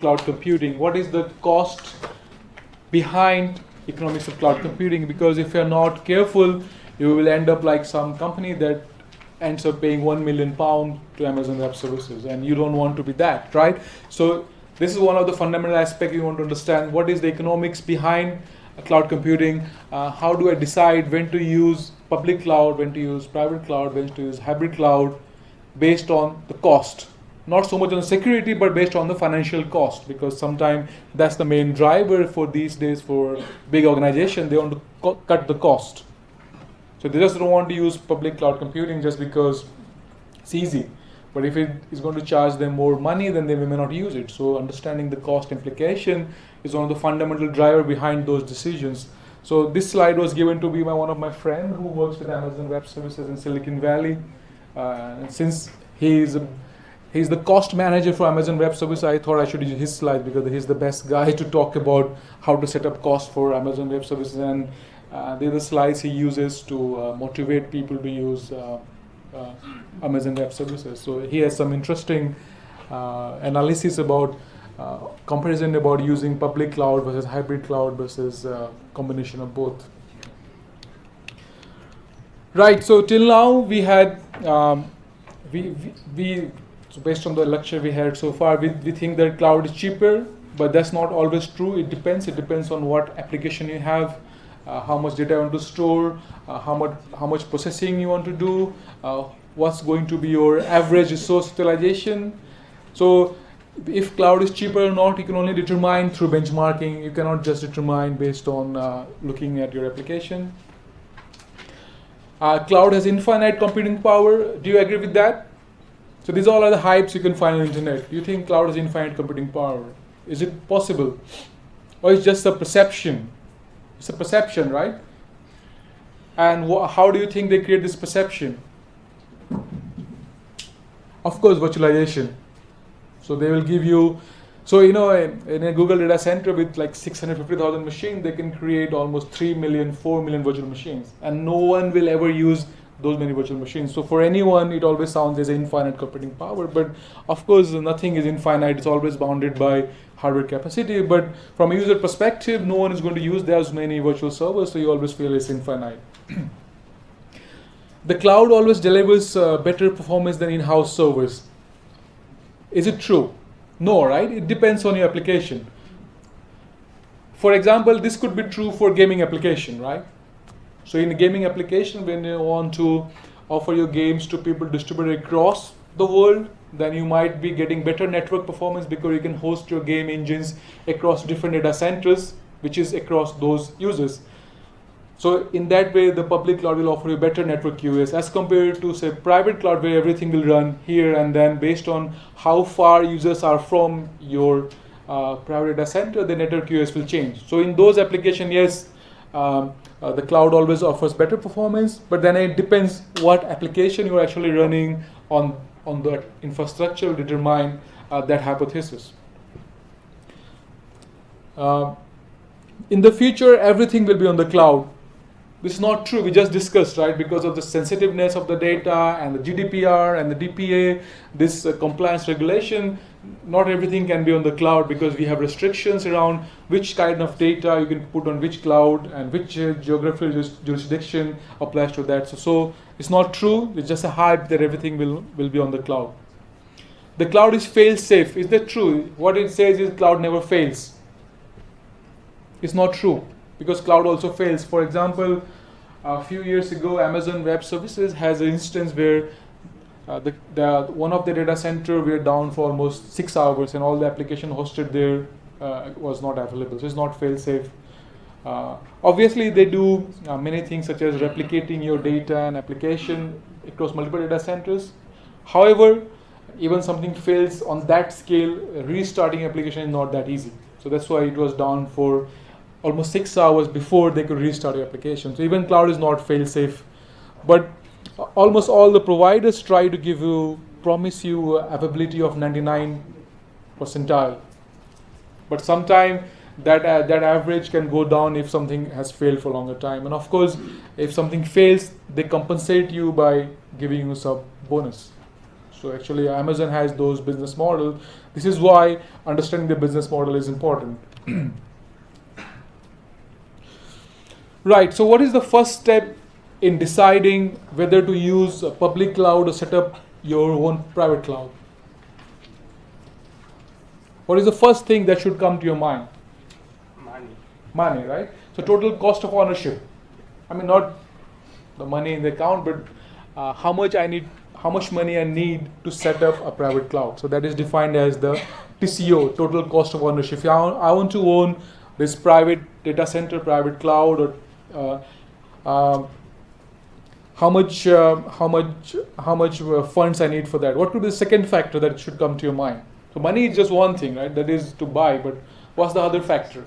cloud computing. What is the cost behind economics of cloud computing? Because if you're not careful, you will end up like some company that ends up paying £1 million to Amazon Web Services, and you don't want to be that, right? So this is one of the fundamental aspects you want to understand. What is the economics behind cloud computing? How do I decide when to use public cloud, when to use private cloud, when to use hybrid cloud, based on the cost? Not so much on security, but based on the financial cost, because sometimes that's the main driver for these days for big organizations. They want to cut the cost. So they just don't want to use public cloud computing just because it's easy. But if it is going to charge them more money, then they may not use it. So understanding the cost implication is one of the fundamental driver behind those decisions. So this slide was given to me by one of my friends who works with Amazon Web Services in Silicon Valley. And since he's the cost manager for Amazon Web Services, I thought I should use his slide because he's the best guy to talk about how to set up cost for Amazon Web Services. And they're the slides he uses to motivate people to use Amazon Web Services. So he has some interesting analysis about comparison about using public cloud versus hybrid cloud versus combination of both. Right. So till now we had so based on the lecture we had so far, we think that cloud is cheaper, but that's not always true. It depends. It depends on what application you have. How much data you want to store, how much processing you want to do, what's going to be your average resource utilization. So if cloud is cheaper or not, you can only determine through benchmarking. You cannot just determine based on looking at your application. Cloud has infinite computing power. Do you agree with that? So these all are the hypes you can find on the internet. Do you think cloud has infinite computing power? Is it possible? Or it's just a perception? It's a perception, right? And how do you think they create this perception? Of course, virtualization. So they will give you, so in a Google data center with like 650,000 machines, they can create almost 3 million, 4 million virtual machines. And no one will ever use those many virtual machines. So for anyone, it always sounds as infinite computing power. But of course, nothing is infinite. It's always bounded by hardware capacity. But from a user perspective, no one is going to use as many virtual servers, so you always feel it's infinite. The cloud always delivers better performance than in-house servers. Is it true? No, right? It depends on your application. For example, this could be true for gaming application, right? So in a gaming application, when you want to offer your games to people distributed across the world, then you might be getting better network performance because you can host your game engines across different data centers, which is across those users. So in that way, the public cloud will offer you better network QoS as compared to, say, private cloud where everything will run here and then based on how far users are from your private data center, the network QoS will change. So in those applications, yes, the cloud always offers better performance, but then it depends what application you're actually running on the infrastructure will determine that hypothesis. In the future, everything will be on the cloud. This is not true. We just discussed, right? Because of the sensitiveness of the data and the GDPR and the DPA, this compliance regulation, not everything can be on the cloud because we have restrictions around which kind of data you can put on which cloud and which geographical jurisdiction applies to that. So it's not true. It's just a hype that everything will be on the cloud. The cloud is fail-safe. Is that true? What it says is cloud never fails. It's not true because cloud also fails. For example, a few years ago, Amazon Web Services has an instance where one of the data center were down for almost 6 hours and all the application hosted there was not available. So it's not fail-safe. Obviously, they do many things such as replicating your data and application across multiple data centers. However, even something fails on that scale, restarting application is not that easy. So that's why it was down for almost 6 hours before they could restart your application. So even cloud is not fail-safe. But almost all the providers try to promise you availability of 99 percentile. But sometimes that average can go down if something has failed for a longer time. And of course, if something fails, they compensate you by giving you some bonus. So actually Amazon has those business models. This is why understanding the business model is important. Right, so what is the first step in deciding whether to use a public cloud or set up your own private cloud? What is the first thing that should come to your mind? Money, right? So total cost of ownership. I mean, not the money in the account, but how much money I need to set up a private cloud. So that is defined as the TCO, total cost of ownership. If I want to own this private data center, private cloud, or how much funds I need for that? What could be the second factor that should come to your mind? So money is just one thing, right? That is to buy, but what's the other factor?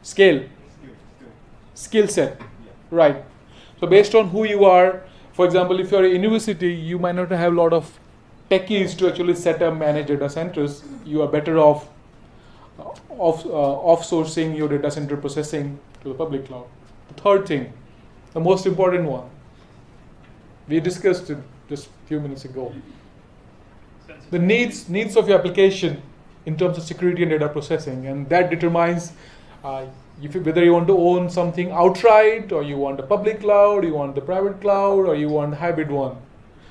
Skill set, right? So based on who you are, for example, if you're a university, you might not have a lot of techies to actually set up, manage data centers. You are better off offsourcing your data center processing to the public cloud. The third thing, the most important one, we discussed it just a few minutes ago. The needs of your application in terms of security and data processing, and that determines whether you want to own something outright, or you want a public cloud, you want the private cloud, or you want a hybrid one.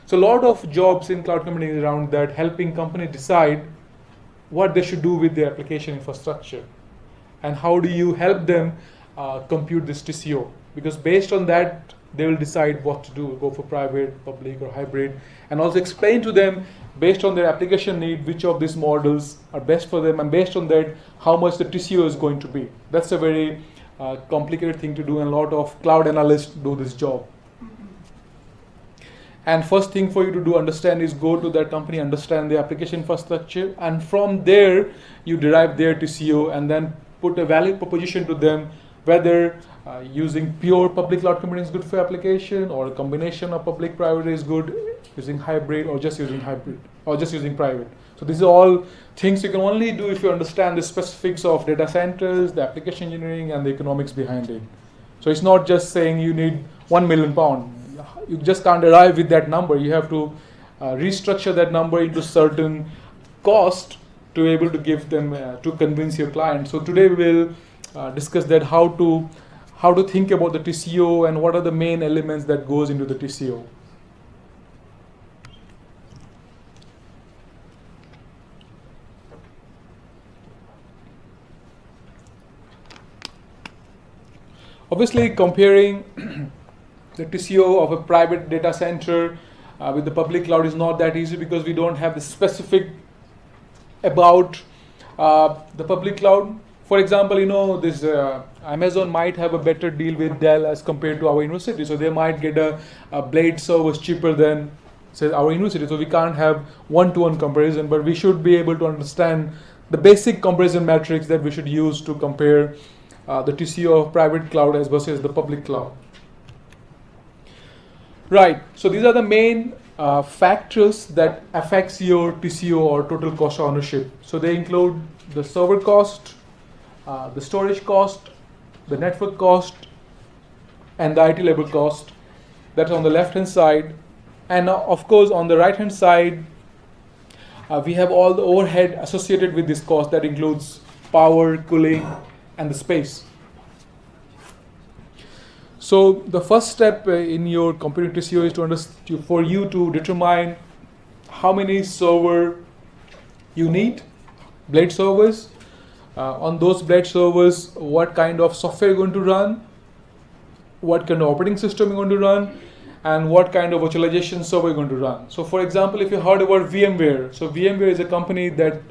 So a lot of jobs in cloud computing is around that, helping companies decide what they should do with their application infrastructure, and how do you help them compute this TCO, because based on that they will decide what to do, go for private, public, or hybrid, and also explain to them based on their application need which of these models are best for them, and based on that how much the TCO is going to be. That's a very complicated thing to do, and a lot of cloud analysts do this job. And first thing for you to do, understand, is go to that company, understand the application infrastructure, and from there you derive their TCO, and then put a value proposition to them whether using pure public cloud computing is good for application, or a combination of public private is good, using hybrid, or just using hybrid, or just using private. So these are all things you can only do if you understand the specifics of data centers, the application engineering, and the economics behind it. So it's not just saying you need £1 million. You just can't arrive with that number. You have to restructure that number into certain cost to be able to give them to convince your client. So today we will discuss that, how to think about the TCO and what are the main elements that goes into the TCO. Obviously, comparing the TCO of a private data center with the public cloud is not that easy, because we don't have the specific about the public cloud. For example, this Amazon might have a better deal with Dell as compared to our university, so they might get a blade servers cheaper than, say, our university. So we can't have one-to-one comparison, but we should be able to understand the basic comparison metrics that we should use to compare the TCO of private cloud as versus the public cloud. Right, so these are the main factors that affects your TCO, or total cost of ownership. So they include the server cost, the storage cost, the network cost, and the IT labor cost. That's on the left hand side. And of course on the right hand side we have all the overhead associated with this cost. That includes power, cooling, and the space. So the first step in your computing TCO is for you to determine how many server you need, blade servers. On those blade servers, what kind of software you're going to run, what kind of operating system you're going to run, and what kind of virtualization server you're going to run. So for example, if you heard about VMware, so VMware is a company that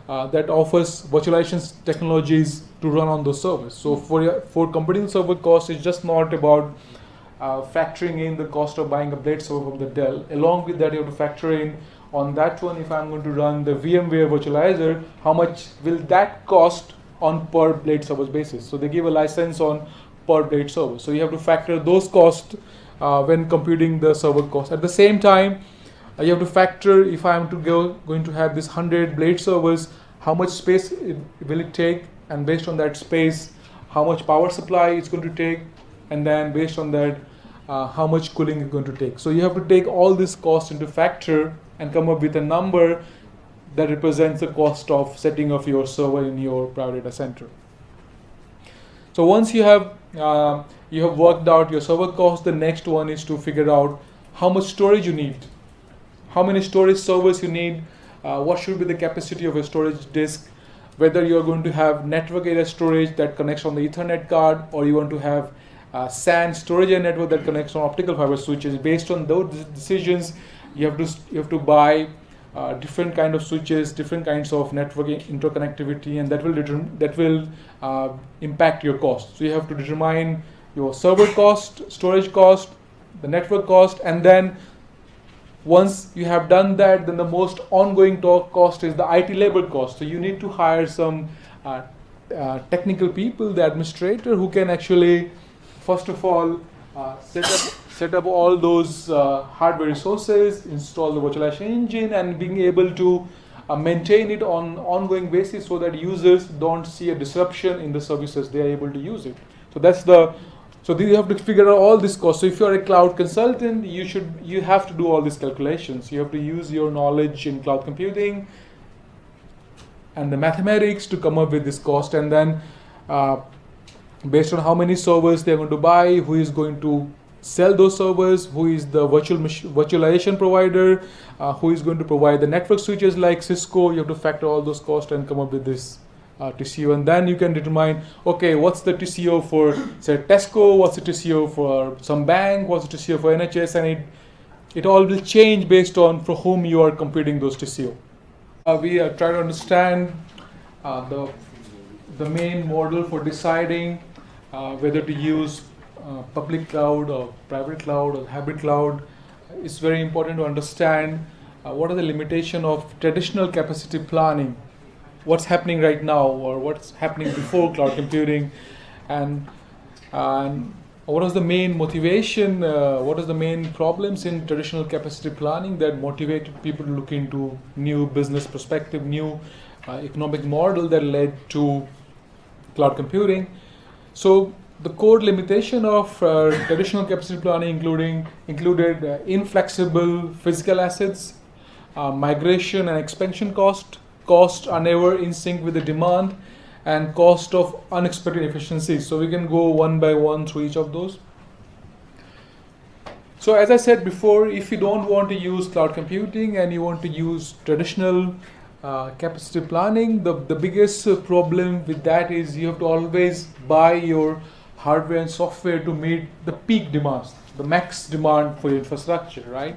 offers virtualization technologies to run on those servers. So for computing server cost, it's just not about factoring in the cost of buying a blade server from the Dell. Along with that, you have to factor in on that one, if I'm going to run the VMware virtualizer, how much will that cost on per blade server basis. So they give a license on per blade server. So you have to factor those costs when computing the server cost. At the same time, you have to factor, if I'm going to have this 100 blade servers, how much space will it take, and based on that space, how much power supply it's going to take, and then based on that, how much cooling is going to take. So you have to take all this cost into factor and come up with a number that represents the cost of setting up your server in your private data center. So once you have worked out your server cost, the next one is to figure out how much storage you need, how many storage servers you need, what should be the capacity of a storage disk, whether you are going to have network area storage that connects on the Ethernet card, or you want to have SAN storage area network that connects on optical fiber switches. Based on those decisions, you have to buy different kind of switches, different kinds of network interconnectivity, and that will impact your cost. So you have to determine your server cost, storage cost, the network cost, and then once you have done that, then the most ongoing cost is the IT labor cost. So you need to hire some technical people, the administrator, who can actually, first of all, set up all those hardware resources, install the virtualization engine, and being able to maintain it on ongoing basis so that users don't see a disruption in the services they are able to use it. So you have to figure out all this cost. So if you're a cloud consultant, you have to do all these calculations. You have to use your knowledge in cloud computing and the mathematics to come up with this cost, and then based on how many servers they're going to buy, who is going to sell those servers, who is the virtualization provider, who is going to provide the network switches like Cisco. You have to factor all those costs and come up with this TCO, and then you can determine, okay, what's the TCO for, say, Tesco, what's the TCO for some bank, what's the TCO for NHS, and it all will change based on for whom you are computing those TCO. We are trying to understand the main model for deciding whether to use public cloud or private cloud or hybrid cloud. It's very important to understand what are the limitations of traditional capacity planning, what's happening right now or what's happening before cloud computing, and what is the main motivation, what is the main problems in traditional capacity planning that motivated people to look into new business perspective, new economic model that led to cloud computing. So the core limitation of traditional capacity planning included inflexible physical assets, migration and expansion costs are never in sync with the demand, and cost of unexpected efficiencies. So we can go one by one through each of those. So as I said before, if you don't want to use cloud computing and you want to use traditional capacity planning, the biggest problem with that is you have to always buy your hardware and software to meet the peak demands, the max demand for your infrastructure, right?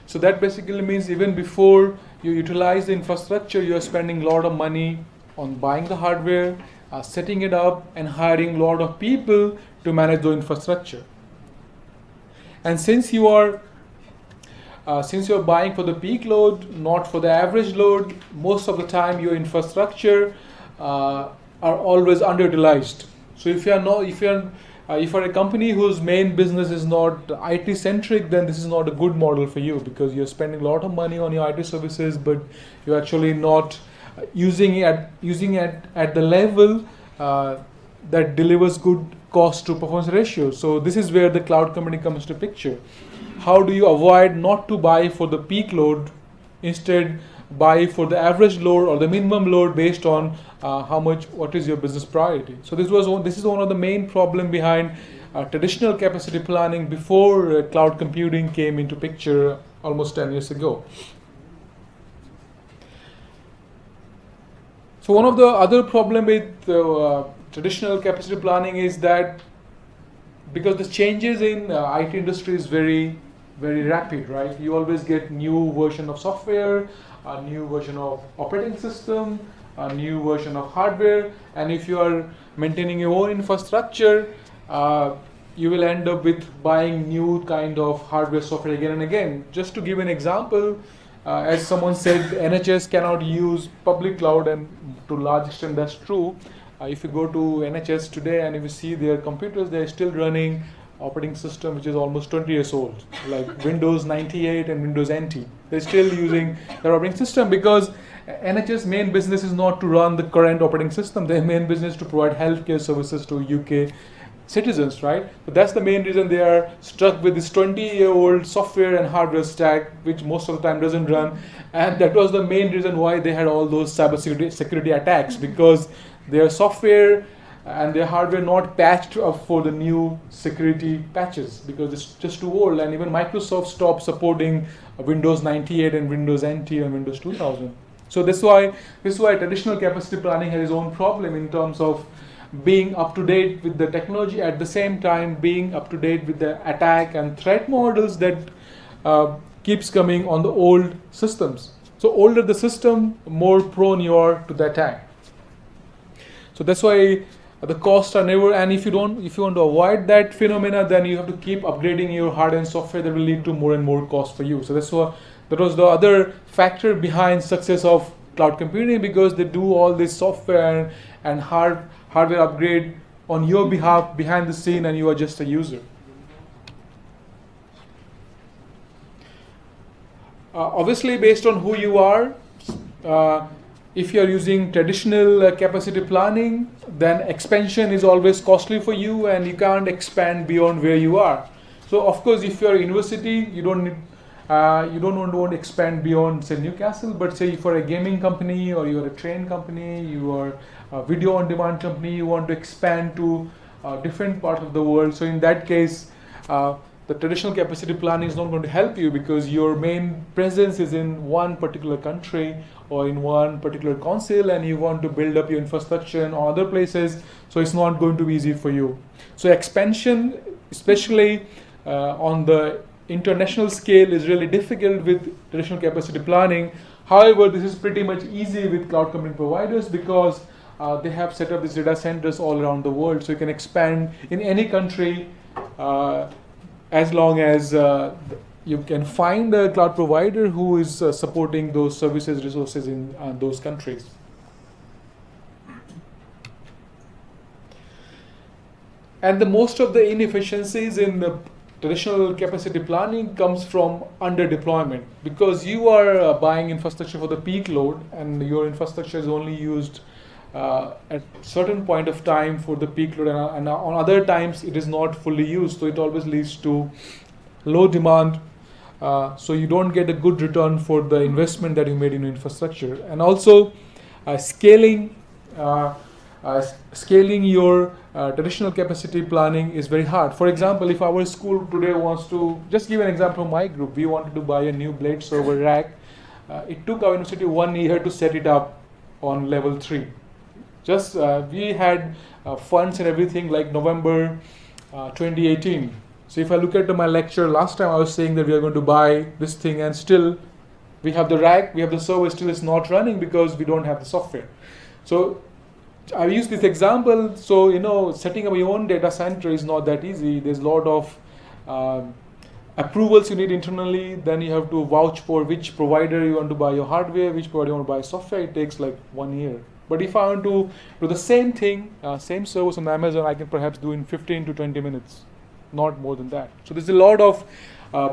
So that basically means even before you utilize the infrastructure, you are spending a lot of money on buying the hardware, setting it up, and hiring a lot of people to manage the infrastructure. And since you are buying for the peak load, not for the average load, most of the time your infrastructure are always underutilized. So if you're a company whose main business is not IT centric, then this is not a good model for you, because you're spending a lot of money on your IT services, but you're actually not using it at the level that delivers good cost to performance ratio. So this is where the cloud computing comes to picture. How do you avoid not to buy for the peak load, instead buy for the average load or the minimum load based on what is your business priority? So this is one of the main problem behind traditional capacity planning before cloud computing came into picture almost 10 years ago. So one of the other problem with traditional capacity planning is that because the changes in IT industry is very, very rapid, right? You always get new version of software, a new version of operating system, a new version of hardware, and if you are maintaining your own infrastructure, you will end up with buying new kind of hardware software again and again. Just to give an example, as someone said, NHS cannot use public cloud, and to a large extent that's true. If you go to NHS today and if you see their computers, they're still running operating system which is almost 20 years old, like Windows 98 and Windows NT. They're still using their operating system because NHS main business is not to run the current operating system. Their main business is to provide healthcare services to UK citizens, right? So that's the main reason they are stuck with this 20-year-old software and hardware stack, which most of the time doesn't run. And that was the main reason why they had all those security attacks, because their software and their hardware not patched up for the new security patches, because it's just too old. And even Microsoft stopped supporting Windows 98 and Windows NT and Windows 2000. So this is why traditional capacity planning has its own problem in terms of being up to date with the technology, at the same time being up to date with the attack and threat models that keeps coming on the old systems. So older the system, more prone you are to the attack. So that's why the costs are never, and if you want to avoid that phenomena, then you have to keep upgrading your hardware and software. That will lead to more and more cost for you. So that's why that was the other factor behind success of cloud computing, because they do all this software and hardware upgrade on your behalf behind the scene, and you are just a user. Obviously, based on who you are, if you are using traditional capacity planning, then expansion is always costly for you, and you can't expand beyond where you are. So, of course, if you are a university, you don't want to expand beyond, say, Newcastle. But say if you are a gaming company, or you are a train company, you are a video on demand company, you want to expand to different parts of the world. So in that case, the traditional capacity planning is not going to help you, because your main presence is in one particular country or in one particular council, and you want to build up your infrastructure in other places, so it's not going to be easy for you. So expansion, especially on the international scale, is really difficult with traditional capacity planning. However, this is pretty much easy with cloud computing providers, because they have set up these data centers all around the world, so you can expand in any country as long as you can find a cloud provider who is supporting those services resources in those countries. And the most of the inefficiencies in the traditional capacity planning comes from under deployment, because you are buying infrastructure for the peak load, and your infrastructure is only used at certain point of time for the peak load, and on other times it is not fully used, so it always leads to low demand, so you don't get a good return for the investment that you made in infrastructure. And also scaling your traditional capacity planning is very hard. For example, if our school today wants to, just give an example from my group, we wanted to buy a new blade server rack. It took our university 1 year to set it up on level 3. Just we had funds and everything like November 2018. So if I look at my lecture last time, I was saying that we are going to buy this thing, and still we have the rack, we have the server, still it's not running because we don't have the software. So I use this example. So setting up your own data center is not that easy. There's a lot of approvals you need internally. Then you have to vouch for which provider you want to buy your hardware, which provider you want to buy software. It takes like 1 year. But if I want to do the same thing, same service on Amazon, I can perhaps do in 15 to 20 minutes, not more than that. So there's a lot of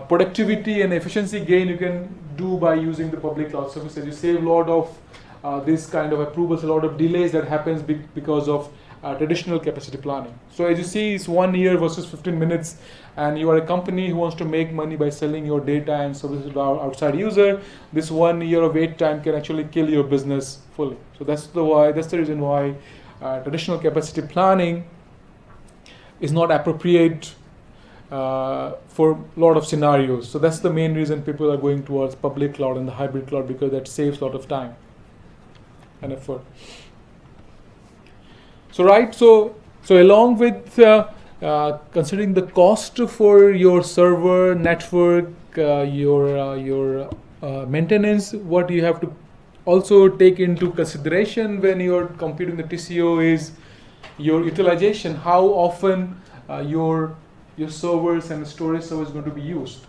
productivity and efficiency gain you can do by using the public cloud services. You save a lot of this kind of approvals, a lot of delays that happens because of traditional capacity planning. So as you see, it's 1 year versus 15 minutes, and you are a company who wants to make money by selling your data and services to our outside user. This 1 year of wait time can actually kill your business fully. So that's the reason why traditional capacity planning is not appropriate for a lot of scenarios. So that's the main reason people are going towards public cloud and the hybrid cloud, because that saves a lot of time and effort. So along with considering the cost for your server network, your maintenance, what you have to also take into consideration when you're computing the TCO is your utilization. How often your servers and storage server is going to be used?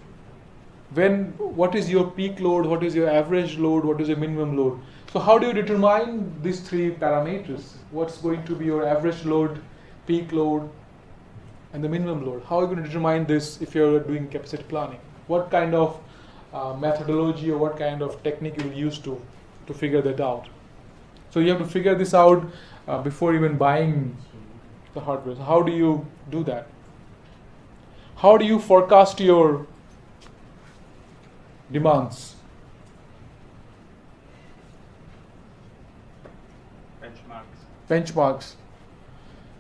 What is your peak load? What is your average load? What is your minimum load? So how do you determine these 3 parameters? What's going to be your average load, peak load, and the minimum load? How are you going to determine this if you're doing capacity planning? What kind of methodology or what kind of technique you will use to figure that out? So you have to figure this out before even buying the hardware. So how do you do that? How do you forecast your demands? Benchmarks.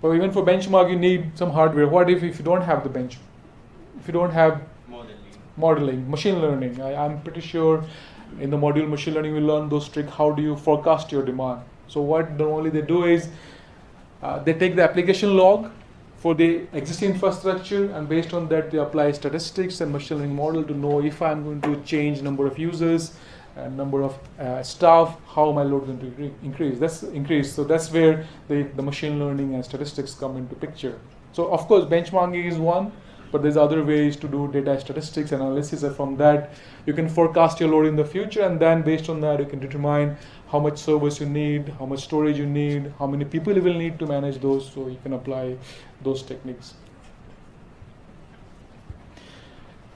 But even for benchmark, you need some hardware. What if you don't have the bench? If you don't have modeling, machine learning, I'm pretty sure in the module machine learning we learn those tricks. How do you forecast your demand? So what normally they do is they take the application log for the existing infrastructure, and based on that they apply statistics and machine learning model to know if I'm going to change number of users and number of staff, how my load is going to increase. So that's where the machine learning and statistics come into picture. So of course benchmarking is one, but there's other ways to do data statistics analysis, and from that you can forecast your load in the future, and then based on that you can determine how much servers you need, how much storage you need, how many people you will need to manage those, so you can apply those techniques.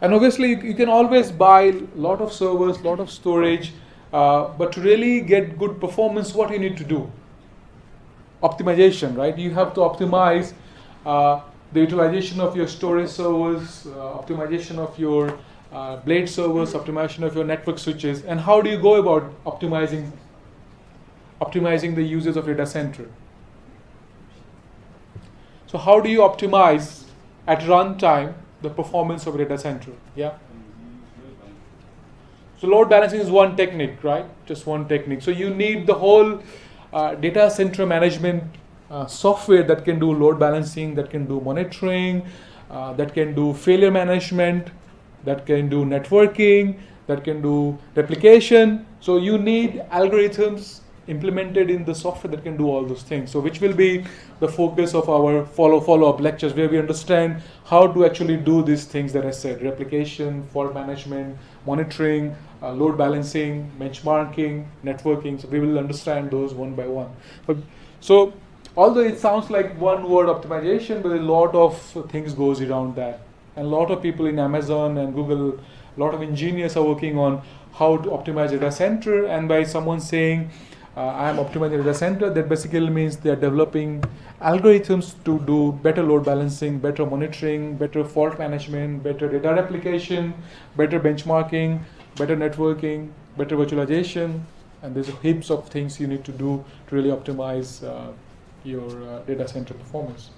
And obviously you can always buy a lot of servers, lot of storage, but to really get good performance, what you need to do? Optimization, right? You have to optimize the utilization of your storage servers, optimization of your blade servers, optimization of your network switches. And how do you go about optimizing the users of your data center? So how do you optimize at runtime the performance of a data center? Yeah. So load balancing is one technique, right? Just one technique. So you need the whole data center management software that can do load balancing, that can do monitoring, that can do failure management, that can do networking, that can do replication. So you need algorithms implemented in the software that can do all those things. So which will be the focus of our follow-up lectures, where we understand how to actually do these things that I said: replication, fault management, monitoring, load balancing, benchmarking, networking. So we will understand those one by one. So although it sounds like one word optimization, but a lot of things goes around that. And a lot of people in Amazon and Google, a lot of engineers are working on how to optimize a data center. And by someone saying, I am optimizing a data center, that basically means they are developing algorithms to do better load balancing, better monitoring, better fault management, better data replication, better benchmarking, better networking, better virtualization. And there's heaps of things you need to do to really optimize your data center performance.